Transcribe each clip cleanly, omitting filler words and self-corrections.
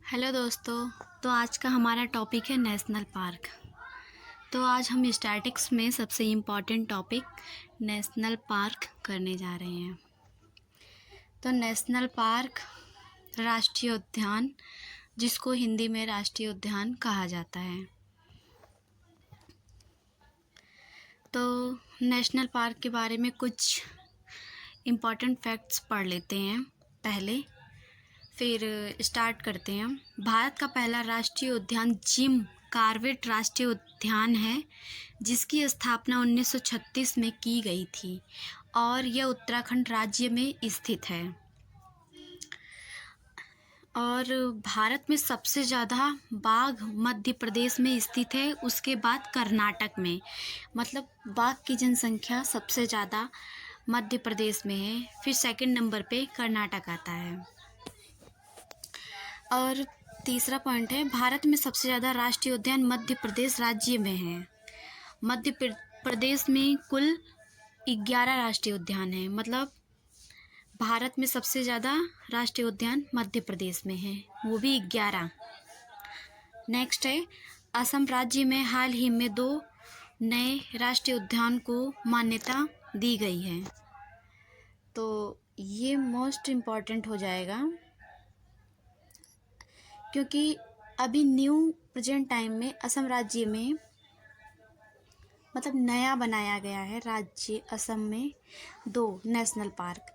Hello दोस्तों। तो आज का हमारा टॉपिक है नेशनल पार्क। तो आज हम स्टैटिक्स में सबसे इम्पॉर्टेंट टॉपिक नेशनल पार्क करने जा रहे हैं। तो नेशनल पार्क राष्ट्रीय उद्यान, जिसको हिंदी में राष्ट्रीय उद्यान कहा जाता है। तो नेशनल पार्क के बारे में कुछ इम्पॉर्टेंट फैक्ट्स पढ़ लेते हैं पहले, फिर स्टार्ट करते हैं। भारत का पहला राष्ट्रीय उद्यान जिम कॉर्बेट राष्ट्रीय उद्यान है, जिसकी स्थापना 1936 में की गई थी और यह उत्तराखंड राज्य में स्थित है। और भारत में सबसे ज़्यादा बाघ मध्य प्रदेश में स्थित है, उसके बाद कर्नाटक में। मतलब बाघ की जनसंख्या सबसे ज़्यादा मध्य प्रदेश में है, फिर सेकंड नंबर पे कर्नाटक आता है। और तीसरा पॉइंट है, भारत में सबसे ज़्यादा राष्ट्रीय उद्यान मध्य प्रदेश राज्य में है। मध्य प्रदेश में कुल 11 राष्ट्रीय उद्यान हैं। मतलब भारत में सबसे ज़्यादा राष्ट्रीय उद्यान मध्य प्रदेश में है, वो भी 11। नेक्स्ट है, असम राज्य में हाल ही में 2 नए राष्ट्रीय उद्यान को मान्यता दी गई है। तो ये मोस्ट इम्पॉर्टेंट हो जाएगा, क्योंकि अभी न्यू प्रेजेंट टाइम में असम राज्य में मतलब नया बनाया गया है राज्य असम में 2 नेशनल पार्क,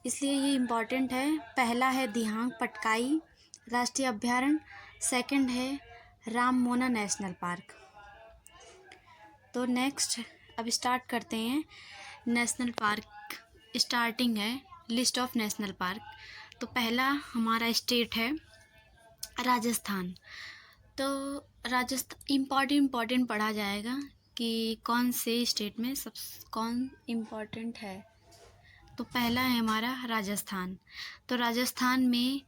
इसलिए ये इम्पॉर्टेंट है। पहला है दिहांग पटकाई राष्ट्रीय अभयारण्य, सेकंड है राममोना नेशनल पार्क। तो नेक्स्ट अब स्टार्ट करते हैं नेशनल पार्क। स्टार्टिंग है लिस्ट ऑफ नेशनल पार्क। तो पहला हमारा स्टेट है राजस्थान। तो राजस्थान इम्पॉर्टेंट पढ़ा जाएगा कि कौन से स्टेट में कौन इम्पॉर्टेंट है। तो पहला है हमारा राजस्थान। तो राजस्थान में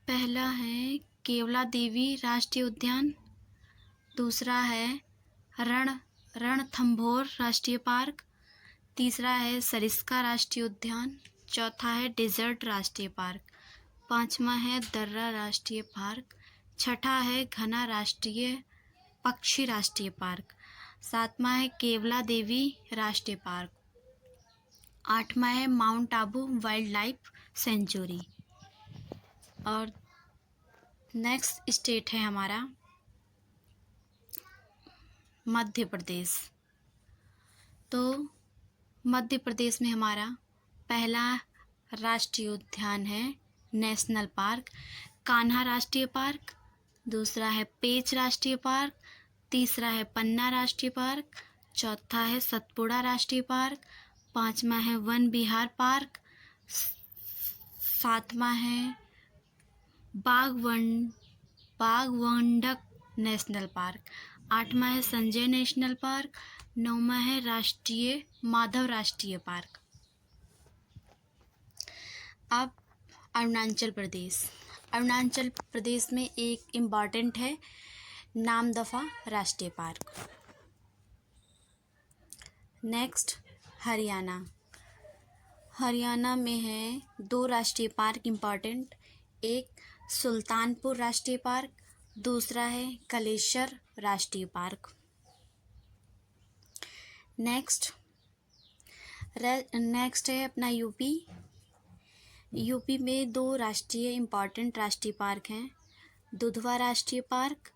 पहला है केवला देवी राष्ट्रीय उद्यान, दूसरा है रणथंभौर राष्ट्रीय पार्क, तीसरा है सरिस्का राष्ट्रीय उद्यान, चौथा है डेजर्ट राष्ट्रीय पार्क, पांचवा है दर्रा राष्ट्रीय पार्क, छठा है घना राष्ट्रीय पक्षी राष्ट्रीय पार्क, सातवां है केवला देवी राष्ट्रीय पार्क, आठवां है mount Abu wild life sanctuary. और नेक्स्ट स्टेट है हमारा मध्य प्रदेश। तो मध्य प्रदेश में हमारा पहला राष्ट्रीय उद्यान है नेशनल पार्क कान्हा राष्ट्रीय पार्क, दूसरा है पेंच राष्ट्रीय पार्क, तीसरा है पन्ना राष्ट्रीय पार्क, चौथा है सतपुड़ा राष्ट्रीय पार्क, पांचवा है वन विहार पार्क, सातवां है बागवंडक नेशनल पार्क, आठवां है संजय नेशनल पार्क, नौवां है राष्ट्रीय माधव राष्ट्रीय पार्क। अब अरुणाचल प्रदेश में एक इम्पॉर्टेंट है नामदफा राष्ट्रीय पार्क। नेक्स्ट हरियाणा में है 2 राष्ट्रीय पार्क इम्पॉर्टेंट, एक सुल्तानपुर राष्ट्रीय पार्क, दूसरा है कलेश्वर राष्ट्रीय पार्क। नेक्स्ट है अपना यूपी में 2 राष्ट्रीय इम्पॉर्टेंट राष्ट्रीय पार्क हैं, दुधवा राष्ट्रीय पार्क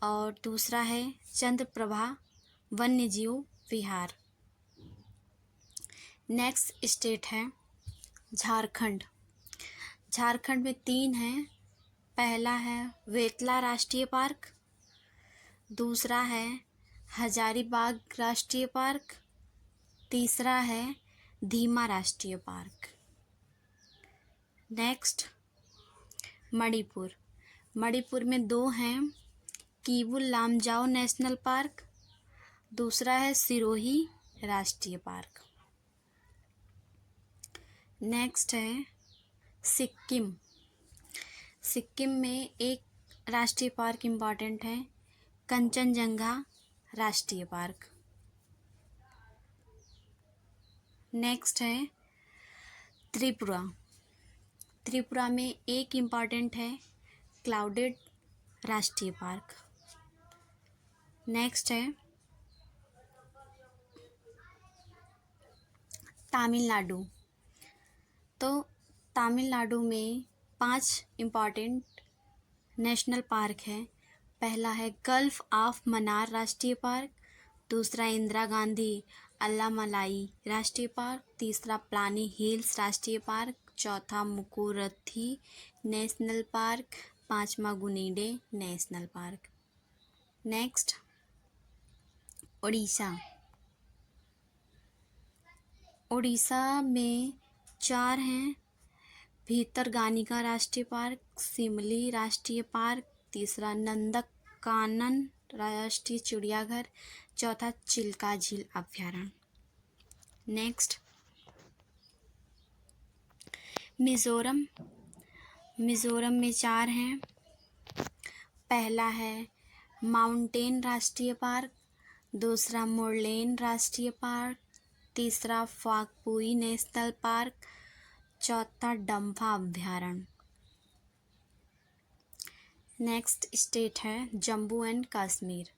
और दूसरा है चंद्रप्रभा वन्यजीव विहार। नेक्स्ट स्टेट है झारखंड में 3 हैं। पहला है वेतला राष्ट्रीय पार्क, दूसरा है हजारीबाग राष्ट्रीय पार्क, तीसरा है धीमा राष्ट्रीय पार्क। नेक्स्ट मणिपुर में 2 हैं, कीवुल लामजाओ नेशनल पार्क, दूसरा है सिरोही राष्ट्रीय पार्क। नेक्स्ट है सिक्किम में एक राष्ट्रीय पार्क इम्पॉर्टेंट है, कंचनजंगा राष्ट्रीय पार्क। नेक्स्ट है त्रिपुरा त्रिपुरा में एक इम्पॉर्टेंट है क्लाउडेड राष्ट्रीय पार्क। नेक्स्ट है तमिलनाडु। तो तमिलनाडु में 5 इम्पॉर्टेंट नेशनल पार्क है। पहला है गल्फ ऑफ मन्नार राष्ट्रीय पार्क, दूसरा इंदिरा गांधी अल्लामलाई राष्ट्रीय पार्क, तीसरा प्लानी हिल्स राष्ट्रीय पार्क, चौथा मुकुरथी नेशनल पार्क, पांचवा Guindy national park. Next Odisha. Odisha में 4 हैं भीतरगानिका राष्ट्रीय पार्क, सिमली राष्ट्रीय पार्क, तीसरा नंदकानन राष्ट्रीय चिड़ियाघर, चौथा चिल्का झील अभ्यारण्य। नेक्स्ट मिजोरम। मिजोरम में 4 हैं। पहला है माउंटेन राष्ट्रीय पार्क, दूसरा मुरलेन राष्ट्रीय पार्क, तीसरा फाकपुई नेशनल पार्क, चौथा डम्फा अभ्यारण्य। नेक्स्ट स्टेट है जम्मू एंड कश्मीर।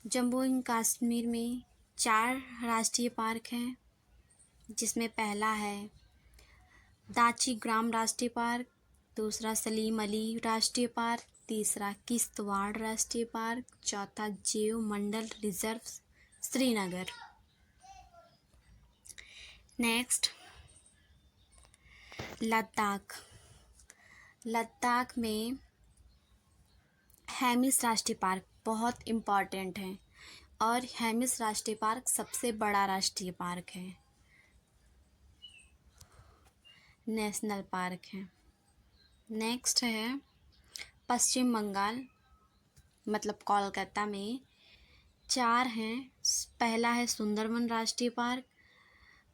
जम्मू एंड कश्मीर में 4 राष्ट्रीय पार्क हैं, जिसमें पहला है दाची ग्राम राष्ट्रीय पार्क, दूसरा सलीम अली राष्ट्रीय पार्क, तीसरा किश्तवाड़ राष्ट्रीय पार्क, चौथा जेव मंडल रिजर्व श्रीनगर। नेक्स्ट लद्दाख। लद्दाख में हेमिस राष्ट्रीय पार्क बहुत इम्पॉर्टेंट है और हेमिस राष्ट्रीय पार्क सबसे बड़ा राष्ट्रीय पार्क है, नेशनल पार्क है। नेक्स्ट है पश्चिम बंगाल, मतलब कोलकाता में 4 हैं। पहला है सुंदरवन राष्ट्रीय पार्क,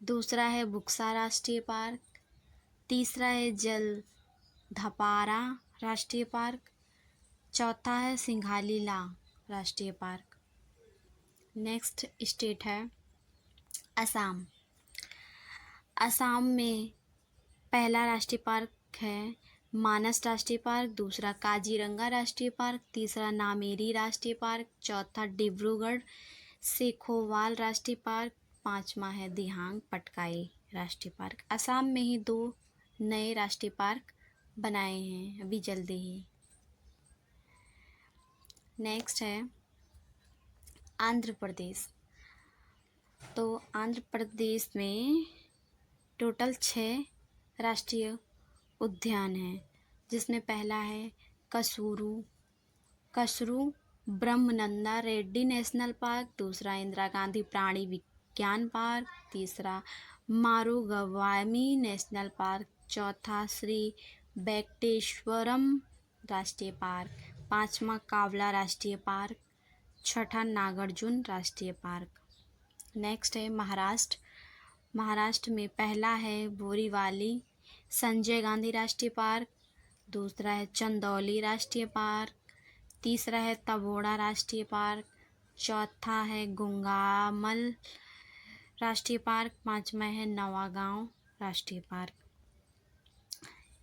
दूसरा है बुक्सा राष्ट्रीय पार्क, तीसरा है जलधपारा राष्ट्रीय पार्क, चौथा है सिंघालीला राष्ट्रीय पार्क। नेक्स्ट स्टेट है असम। असम में पहला राष्ट्रीय पार्क है मानस राष्ट्रीय पार्क, दूसरा काजीरंगा राष्ट्रीय पार्क, तीसरा नामेरी राष्ट्रीय पार्क, चौथा डिब्रूगढ़ सेखोवाल राष्ट्रीय पार्क, पांचवा है दिहांग पटकाई राष्ट्रीय पार्क। असम में ही 2 नए राष्ट्रीय पार्क बनाए हैं अभी जल्दी ही। नेक्स्ट है आंध्र प्रदेश। तो आंध्र प्रदेश में टोटल 6 राष्ट्रीय उद्यान हैं, जिसमें पहला है कसरू ब्रह्मनंदा रेड्डी नेशनल पार्क, दूसरा इंदिरा गांधी प्राणी विज्ञान पार्क, तीसरा मारुगवामी नेशनल पार्क, चौथा श्री वेंकटेश्वरम राष्ट्रीय पार्क, पांचवा कावला राष्ट्रीय पार्क, छठा नागार्जुन राष्ट्रीय पार्क। नेक्स्ट है महाराष्ट्र। महाराष्ट्र में पहला है बोरीवाली संजय गांधी राष्ट्रीय पार्क, दूसरा है चंदौली राष्ट्रीय पार्क, तीसरा है तबोड़ा राष्ट्रीय पार्क, चौथा है गुंगामल राष्ट्रीय पार्क, पांचवा है नवागांव राष्ट्रीय पार्क।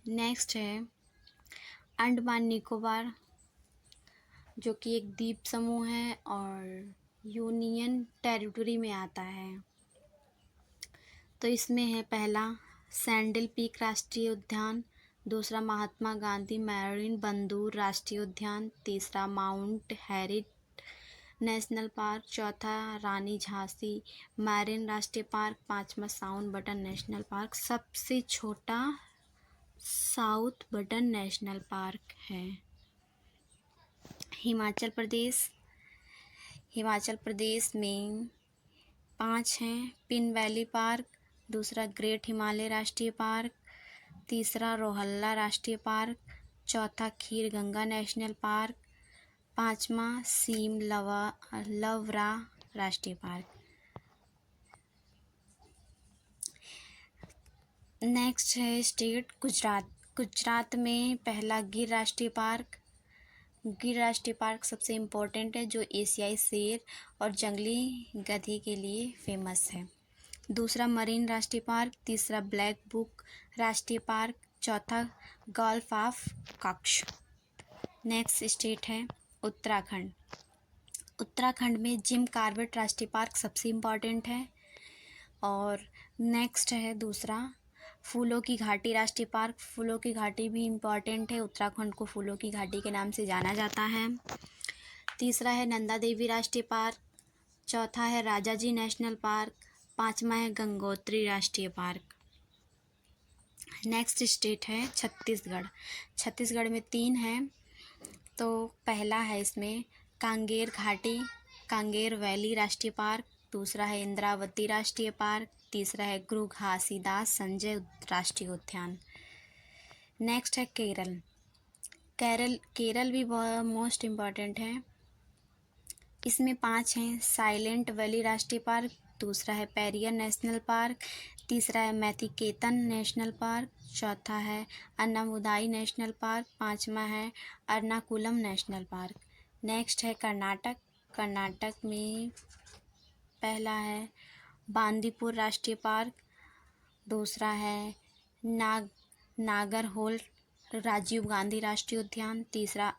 नेक्स्ट है अंडमान निकोबार, जो कि एक द्वीप समूह है और यूनियन टेरिटरी में आता है। तो इसमें है पहला सैंडल पीक राष्ट्रीय उद्यान, दूसरा महात्मा गांधी मैरीन बंदूर राष्ट्रीय उद्यान, तीसरा माउंट हैरिट नेशनल पार्क, चौथा रानी झांसी मैरीन राष्ट्रीय पार्क, पांचवा साउथ बटन नेशनल पार्क। सबसे छोटा साउथ बटन नेशनल पार्क है। हिमाचल प्रदेश। हिमाचल प्रदेश में 5 हैं पिन वैली पार्क, दूसरा ग्रेट हिमालय राष्ट्रीय पार्क, तीसरा रोहल्ला राष्ट्रीय पार्क, चौथा खीर गंगा नेशनल पार्क, पांचवा सीम लवरा राष्ट्रीय पार्क। नेक्स्ट है स्टेट गुजरात। गुजरात में पहला गिर राष्ट्रीय पार्क। गिर राष्ट्रीय पार्क सबसे इम्पोर्टेंट है, जो एशियाई शेर और जंगली गधी के लिए फेमस है। दूसरा मरीन राष्ट्रीय पार्क, तीसरा ब्लैक बुक राष्ट्रीय पार्क, चौथा gulf of Kutch. Next state है उत्तराखंड। उत्तराखंड में जिम कॉर्बेट राष्ट्रीय पार्क सबसे इम्पॉर्टेंट है। और नेक्स्ट है दूसरा फूलों की घाटी राष्ट्रीय पार्क। फूलों की घाटी भी इम्पॉर्टेंट है, उत्तराखंड को फूलों की घाटी के नाम से जाना जाता है। तीसरा है नंदा देवी राष्ट्रीय पार्क। चौथा है राजाजी नेशनल पार्क। पांचवा है गंगोत्री राष्ट्रीय पार्क। नेक्स्ट स्टेट है छत्तीसगढ़। छत्तीसगढ़ में 3 हैं। तो पहला है इसमें कांगेर घाटी, कांगेर वैली राष्ट्रीय पार्क। दूसरा है इंद्रावती राष्ट्रीय पार्क। तीसरा है गुरु घासीदास संजय राष्ट्रीय उद्यान। नेक्स्ट है केरल। केरल भी बहुत मोस्ट इम्पॉर्टेंट है। इसमें 5 हैं। साइलेंट वैली राष्ट्रीय पार्क। दूसरा है पेरियर नेशनल पार्क। तीसरा है मैथिकेतन नेशनल पार्क। चौथा है अन्नामुदाई नेशनल पार्क। पांचवा है एर्नाकुलम नेशनल पार्क। नेक्स्ट है कर्नाटक। कर्नाटक में पहला है बांदीपुर राष्ट्रीय पार्क। दूसरा है नागरहोल राजीव गांधी राष्ट्रीय उद्यान। तीसरा